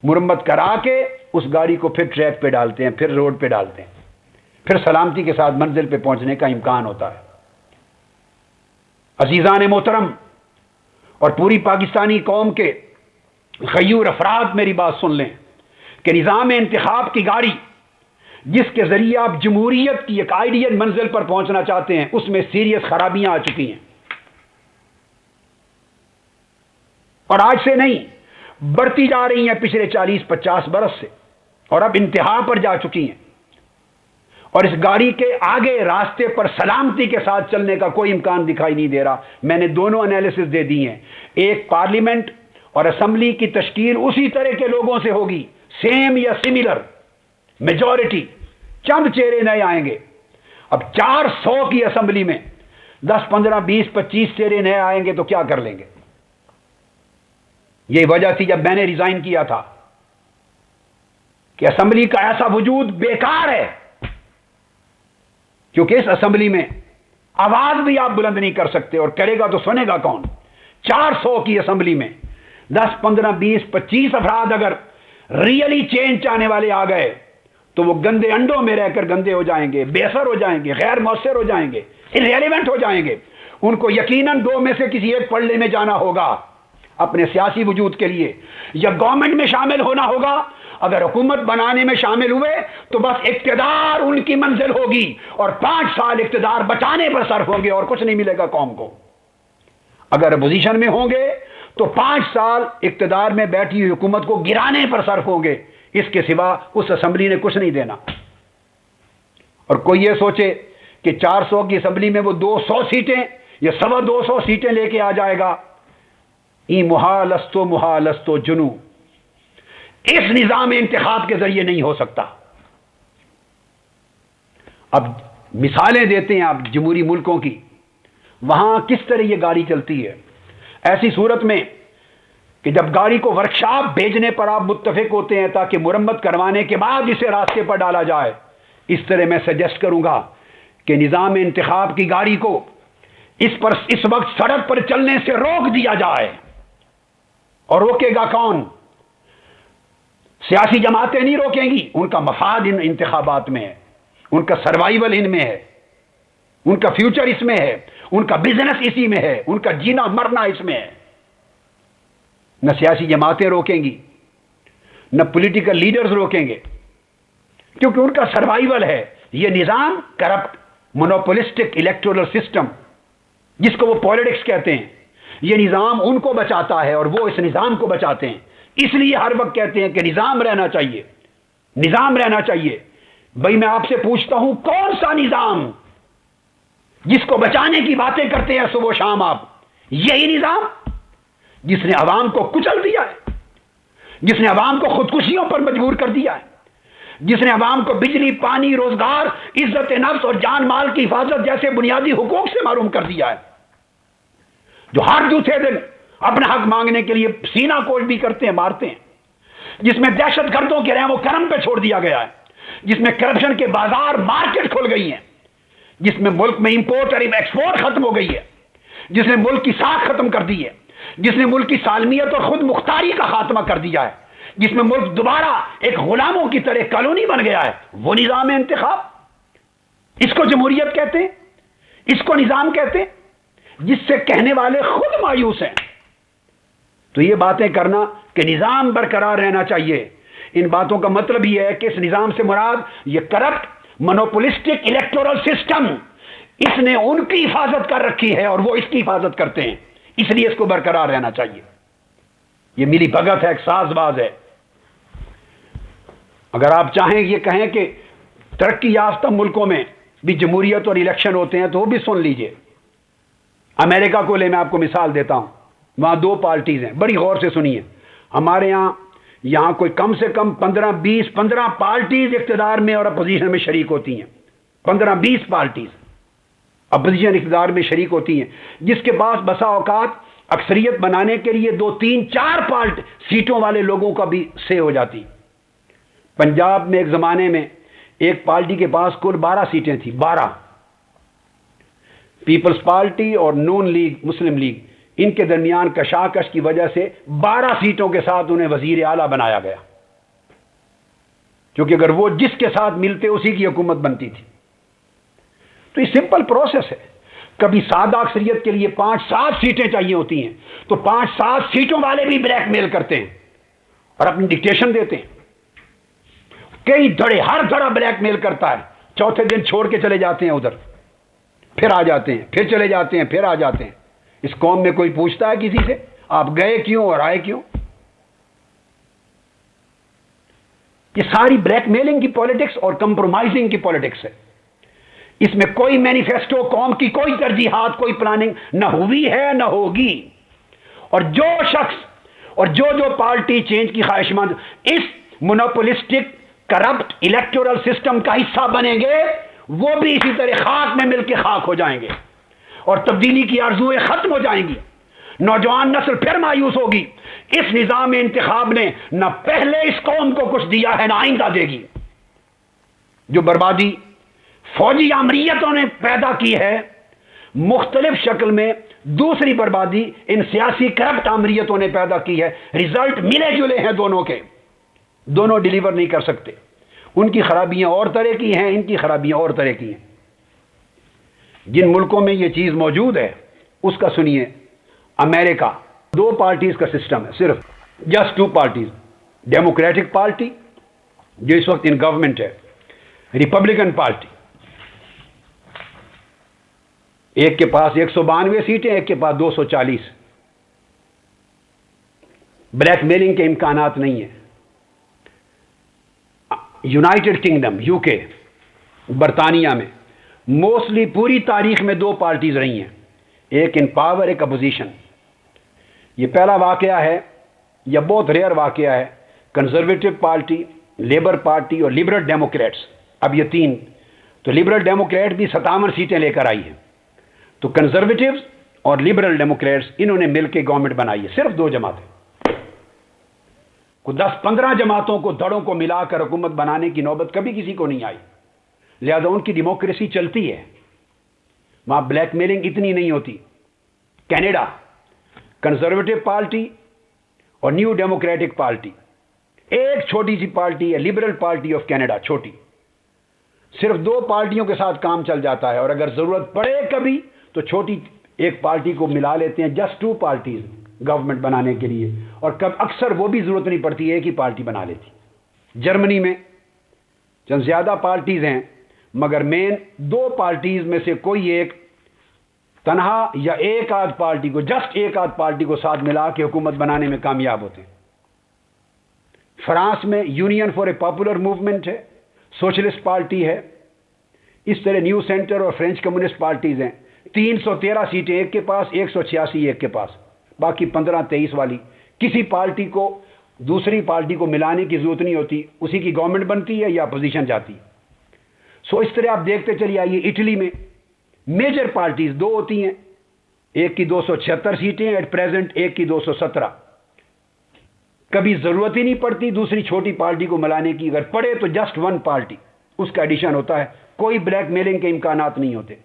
مرمت کرا کے اس گاڑی کو پھر ٹریک پہ ڈالتے ہیں، پھر روڈ پہ ڈالتے ہیں، پھر سلامتی کے ساتھ منزل پہ پہنچنے کا امکان ہوتا ہے۔ عزیزان محترم اور پوری پاکستانی قوم کے غیور افراد میری بات سن لیں کہ نظام انتخاب کی گاڑی جس کے ذریعے آپ جمہوریت کی ایک آئیڈیل منزل پر پہنچنا چاہتے ہیں، اس میں سیریس خرابیاں آ چکی ہیں، اور آج سے نہیں بڑھتی جا رہی ہیں پچھلے 40-50 برس سے، اور اب انتہا پر جا چکی ہیں، اور اس گاڑی کے آگے راستے پر سلامتی کے ساتھ چلنے کا کوئی امکان دکھائی نہیں دے رہا۔ میں نے دونوں انالیسس دے دی ہیں، ایک پارلیمنٹ اور اسمبلی کی تشکیل اسی طرح کے لوگوں سے ہوگی، سیم یا سملر میجورٹی، چند چہرے نئے آئیں گے۔ اب 400 کی اسمبلی میں 10 15 20 25 چہرے نئے آئیں گے تو کیا کر لیں گے؟ یہ وجہ تھی جب میں نے ریزائن کیا تھا کہ اسمبلی کا ایسا وجود بیکار ہے، کیونکہ اس اسمبلی میں آواز بھی آپ بلند نہیں کر سکتے، اور کرے گا تو سنے گا کون؟ 400 کی اسمبلی میں 10 15 20 25 افراد اگر ریئلی چینج چاہنے والے آ گئے تو وہ گندے انڈوں میں رہ کر گندے ہو جائیں گے، بے اثر ہو جائیں گے، غیر مؤثر ہو جائیں گے، irrelevant ہو جائیں گے۔ ان کو یقیناً دو میں سے کسی ایک پڑھنے میں جانا ہوگا اپنے سیاسی وجود کے لیے، یا گورنمنٹ میں شامل ہونا ہوگا۔ اگر حکومت بنانے میں شامل ہوئے تو بس اقتدار ان کی منزل ہوگی، اور 5 سال اقتدار بچانے پر صرف ہوں گے اور کچھ نہیں ملے گا قوم کو۔ اگر اپوزیشن میں ہوں گے تو 5 سال اقتدار میں بیٹھی ہوئی حکومت کو گرانے پر صرف ہوں گے، اس کے سوا اس اسمبلی نے کچھ نہیں دینا۔ اور کوئی یہ سوچے کہ 400 کی اسمبلی میں وہ 200 سیٹیں یا 225 سیٹیں لے کے آ جائے گا، ای محالستو جنو، اس نظام انتخاب کے ذریعے نہیں ہو سکتا۔ اب مثالیں دیتے ہیں آپ جمہوری ملکوں کی، وہاں کس طرح یہ گاڑی چلتی ہے۔ ایسی صورت میں کہ جب گاڑی کو ورکشاپ بھیجنے پر آپ متفق ہوتے ہیں تاکہ مرمت کروانے کے بعد اسے راستے پر ڈالا جائے، اس طرح میں سجیسٹ کروں گا کہ نظام انتخاب کی گاڑی کو اس وقت سڑک پر چلنے سے روک دیا جائے۔ اور روکے گا کون؟ سیاسی جماعتیں نہیں روکیں گی، ان کا مفاد ان انتخابات میں ہے، ان کا سروائیول ان میں ہے، ان کا فیوچر اس میں ہے، ان کا بزنس اسی میں ہے، ان کا جینا مرنا اس میں ہے۔ نہ سیاسی جماعتیں روکیں گی، نہ پولیٹیکل لیڈرز روکیں گے، کیونکہ ان کا سروائیول ہے۔ یہ نظام کرپٹ مونوپولسٹک الیکٹورل سسٹم، جس کو وہ پالیٹکس کہتے ہیں، یہ نظام ان کو بچاتا ہے اور وہ اس نظام کو بچاتے ہیں۔ اس لیے ہر وقت کہتے ہیں کہ نظام رہنا چاہیے، نظام رہنا چاہیے۔ بھائی میں آپ سے پوچھتا ہوں، کون سا نظام جس کو بچانے کی باتیں کرتے ہیں صبح و شام آپ؟ یہی نظام جس نے عوام کو کچل دیا ہے، جس نے عوام کو خودکشیوں پر مجبور کر دیا ہے، جس نے عوام کو بجلی، پانی، روزگار، عزت نفس اور جان مال کی حفاظت جیسے بنیادی حقوق سے محروم کر دیا ہے، جو ہر دوسرے دن اپنا حق مانگنے کے لیے سینہ کوش بھی کرتے ہیں، مارتے ہیں، جس میں دہشت گردوں کے رحم و کرم پہ چھوڑ دیا گیا ہے، جس میں کرپشن کے بازار مارکیٹ کھل گئی ہیں، جس میں ملک میں امپورٹ اور ایکسپورٹ ختم ہو گئی ہے، جس نے ملک کی ساکھ ختم کر دی ہے، جس نے ملک کی سالمیت اور خود مختاری کا خاتمہ کر دیا ہے، جس میں ملک دوبارہ ایک غلاموں کی طرح کالونی بن گیا ہے، وہ نظام انتخاب، اس کو جمہوریت کہتے ہیں، اس کو نظام کہتے ہیں، جس سے کہنے والے خود مایوس ہیں۔ تو یہ باتیں کرنا کہ نظام برقرار رہنا چاہیے، ان باتوں کا مطلب یہ ہے کہ اس نظام سے مراد یہ کرپٹ مونوپولسٹک الیکٹورل سسٹم، اس نے ان کی حفاظت کر رکھی ہے اور وہ اس کی حفاظت کرتے ہیں، اس لیے اس کو برقرار رہنا چاہیے۔ یہ ملی بھگت ہے، ایک ساز باز ہے۔ اگر آپ چاہیں یہ کہیں کہ ترقی یافتہ ملکوں میں بھی جمہوریت اور الیکشن ہوتے ہیں تو وہ بھی سن لیجئے۔ امریکہ کو لے، میں آپ کو مثال دیتا ہوں، وہاں 2 پارٹیز ہیں، بڑی غور سے سنیے۔ ہمارے یہاں کوئی کم سے کم 15 پارٹیز اقتدار میں اور اپوزیشن میں شریک ہوتی ہیں، 15-20 پارٹیز اپوزیشن اقتدار میں شریک ہوتی ہیں، جس کے پاس بسا اوقات اکثریت بنانے کے لیے 2 3 4 سیٹوں والے لوگوں کا بھی سے ہو جاتی۔ پنجاب میں ایک زمانے میں ایک پارٹی کے پاس کل 12 سیٹیں تھیں، 12۔ پیپلز پارٹی اور نون لیگ، مسلم لیگ، ان کے درمیان کشاکش کی وجہ سے 12 سیٹوں کے ساتھ انہیں وزیر اعلیٰ بنایا گیا۔ کیونکہ اگر وہ جس کے ساتھ ملتے اسی کی حکومت بنتی تھی. تو یہ سمپل پروسیس ہے. کبھی سادہ اکثریت کے لیے 5-7 سیٹیں چاہیے ہوتی ہیں تو 5-7 سیٹوں والے بھی بلیک میل کرتے ہیں اور اپنی ڈکٹیشن دیتے ہیں. کئی دھڑے، ہر دھڑا بلیک میل کرتا ہے. چوتھے دن چھوڑ کے چلے جاتے ہیں ادھر، پھر آ جاتے ہیں، پھر چلے جاتے ہیں، پھر آ جاتے ہیں. اس قوم میں کوئی پوچھتا ہے کسی سے آپ گئے کیوں اور آئے کیوں؟ یہ ساری بلیک میلنگ کی پالیٹکس اور کمپرومائزنگ کی پالیٹکس ہے. اس میں کوئی مینیفیسٹو، قوم کی کوئی ترجیحات، کوئی پلاننگ نہ ہوئی ہے نہ ہوگی. اور جو شخص اور جو پارٹی چینج کی خواہش مند اس مونوپولسٹک کرپٹ الیکٹورل سسٹم کا حصہ بنیں گے، وہ بھی اسی طرح خاک میں مل کے خاک ہو جائیں گے اور تبدیلی کی آرزویں ختم ہو جائیں گی. نوجوان نسل پھر مایوس ہوگی. اس نظام انتخاب نے نہ پہلے اس قوم کو کچھ دیا ہے نہ آئندہ دے گی. جو بربادی فوجی آمریتوں نے پیدا کی ہے مختلف شکل میں، دوسری بربادی ان سیاسی کرپٹ آمریتوں نے پیدا کی ہے. رزلٹ ملے جلے ہیں دونوں کے، دونوں ڈیلیور نہیں کر سکتے. ان کی خرابیاں اور طرح کی ہیں، ان کی خرابیاں اور طرح کی ہیں. جن ملکوں میں یہ چیز موجود ہے اس کا سنیے. امریکہ 2 پارٹیز کا سسٹم ہے، صرف جسٹ 2 پارٹیز. ڈیموکریٹک پارٹی جو اس وقت ان گورنمنٹ ہے، ریپبلکن پارٹی. ایک کے پاس 192 سیٹیں، ایک کے پاس 240. بلیک میلنگ کے امکانات نہیں ہیں. یونائٹڈ کنگڈم، UK، برطانیہ میں موسٹلی پوری تاریخ میں 2 پارٹیز رہی ہیں، ایک ان پاور، ایک اپوزیشن. یہ پہلا واقعہ ہے یا بہت ریئر واقعہ ہے. کنزرویٹو پارٹی، لیبر پارٹی اور لبرل ڈیموکریٹس، اب یہ 3. تو لبرل ڈیموکریٹ بھی 57 سیٹیں لے کر آئی ہیں. تو کنزرویٹوز اور لبرل ڈیموکریٹس انہوں نے مل کے گورنمنٹ بنائی ہے. صرف 2 جماعتیں، کو 10-15 جماعتوں کو دھڑوں کو ملا کر حکومت بنانے کی نوبت کبھی کسی کو نہیں آئی. لہذا ان کی ڈیموکریسی چلتی ہے، وہاں بلیک میلنگ اتنی نہیں ہوتی. کینیڈا، کنزرویٹو پارٹی اور نیو ڈیموکریٹک پارٹی، ایک چھوٹی سی پارٹی ہے لبرل پارٹی آف کینیڈا، چھوٹی. صرف 2 پارٹیوں کے ساتھ کام چل جاتا ہے، اور اگر ضرورت پڑے کبھی تو چھوٹی ایک پارٹی کو ملا لیتے ہیں. جسٹ 2 پارٹیز گورنمنٹ بنانے کے لیے، اور اکثر وہ بھی ضرورت نہیں پڑتی، ایک ہی پارٹی بنا لیتی. جرمنی میں چند زیادہ پارٹیز ہیں، مگر مین 2 پارٹیز میں سے کوئی ایک تنہا یا ایک آدھ پارٹی کو، جسٹ ایک آدھ پارٹی کو ساتھ ملا کے حکومت بنانے میں کامیاب ہوتے ہیں. فرانس میں union for a popular movement ہے، سوشلسٹ پارٹی ہے. اس طرح نیو سینٹر اور فرینچ کمیونسٹ پارٹیز ہیں. 313 سیٹیں ایک کے پاس، 186 ایک کے پاس، باقی 15-23 والی. کسی پارٹی کو دوسری پارٹی کو ملانے کی ضرورت نہیں ہوتی، اسی کی گورنمنٹ بنتی ہے یا اپوزیشن جاتی. اس طرح آپ دیکھتے چلیے آئیے. اٹلی میں میجر پارٹیز 2 ہوتی ہیں، ایک کی 276 سیٹیں ایٹ پریزنٹ، ایک کی 217. کبھی ضرورت ہی نہیں پڑتی دوسری چھوٹی پارٹی کو ملانے کی، اگر پڑے تو جسٹ 1 پارٹی اس کا ایڈیشن ہوتا ہے. کوئی بلیک میلنگ کے امکانات نہیں ہوتے.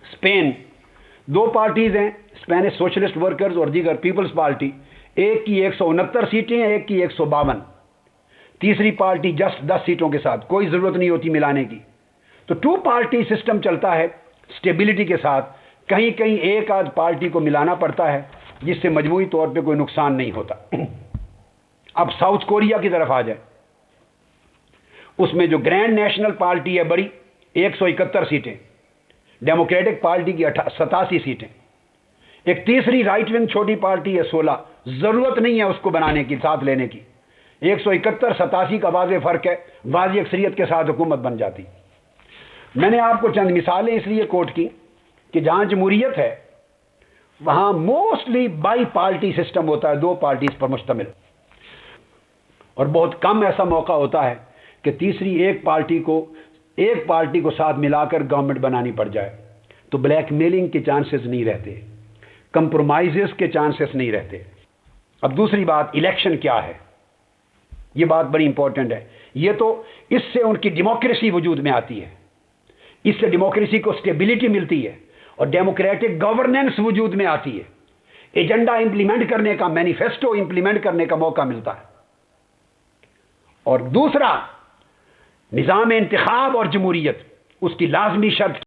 اسپین 2 پارٹیز ہیں، اسپینش سوشلسٹ ورکرز اور دیگر پیپلز پارٹی. ایک کی 169 سیٹیں ہیں، ایک کی 152. تیسری پارٹی جسٹ 10 سیٹوں کے ساتھ، کوئی ضرورت نہیں ہوتی ملانے کی. تو 2 پارٹی سسٹم چلتا ہے سٹیبلٹی کے ساتھ. کہیں کہیں ایک آدھ پارٹی کو ملانا پڑتا ہے جس سے مجموعی طور پہ کوئی نقصان نہیں ہوتا. اب ساؤتھ کوریا کی طرف آ جائے. اس میں جو گرینڈ نیشنل پارٹی ہے بڑی، 171 سیٹیں. ڈیموکریٹک پارٹی کی 87 سیٹیں. ایک تیسری رائٹ ونگ چھوٹی پارٹی ہے 16. ضرورت نہیں ہے اس کو بنانے کی، ساتھ لینے کی. 171-87 کا واضح فرق ہے، واضح اکثریت کے ساتھ حکومت بن جاتی. میں نے آپ کو چند مثالیں اس لیے کوٹ کی کہ جہاں جمہوریت ہے وہاں موسٹلی بائی پارٹی سسٹم ہوتا ہے، 2 پارٹیز پر مشتمل. اور بہت کم ایسا موقع ہوتا ہے کہ تیسری ایک پارٹی کو ساتھ ملا کر گورنمنٹ بنانی پڑ جائے. تو بلیک میلنگ کے چانسز نہیں رہتے، کمپرومائزز کے چانسز نہیں رہتے. اب دوسری بات، الیکشن کیا ہے؟ یہ بات بڑی امپورٹنٹ ہے. یہ تو اس سے ان کی ڈیموکریسی وجود میں آتی ہے، اس سے ڈیموکریسی کو سٹیبلٹی ملتی ہے اور ڈیموکریٹک گورننس وجود میں آتی ہے. ایجنڈا امپلیمنٹ کرنے کا، مینیفیسٹو امپلیمنٹ کرنے کا موقع ملتا ہے. اور دوسرا نظام انتخاب اور جمہوریت اس کی لازمی شرط